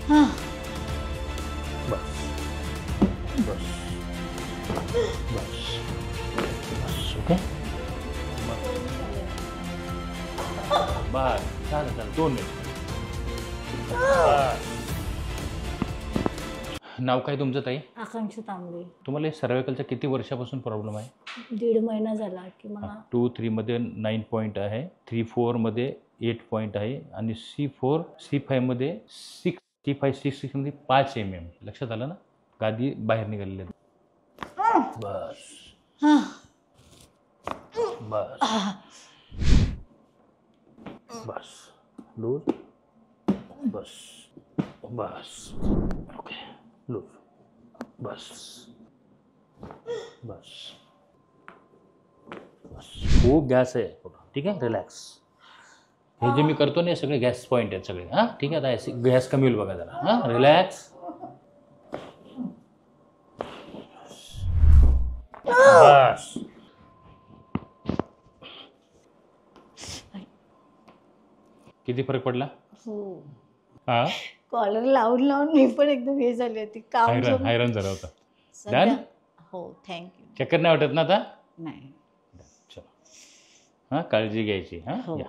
हां. बस बस बस बस. ओके बस. चालेल चालेल 2 मिनिट. नाव काय तुमचं ताई? आकांक्षा तांबे. तुम्हाला सर्व्हायकलचा किती वर्षापासून प्रॉब्लेम आहे? 1.5 महिना झाला की मला 2-3 मध्ये 9 पॉईंट आहे, 3-4 मध्ये 8 पॉईंट आहे आणि C5 मध्ये 6 C5-6 मध्ये 5 mm. लक्षात आलं ना? गादी बाहेर निघालेली आहे. बस हां. बस बस. लूज. बस बस. Okay loose. बस बस बस. खूप गॅस आहे. ठीक आहे, रिलॅक्स. हे जे मी करतो ना हे सगळे गॅस पॉईंट आहेत सगळे. हां ठीक आहे, आता गॅस कमी होईल बघा जरा. हां रिलॅक्स. बस. किती फरक पडला? हो. हां कॉलर लावून लावून मी पण एकदम हे झाली होती. काम हैराण झाला होता. सध्या डन. हो थँक्यू. चक्कर नाही वाटत ना आता? नाही. चलो. हां काळजी घ्यायची. हां हो. या.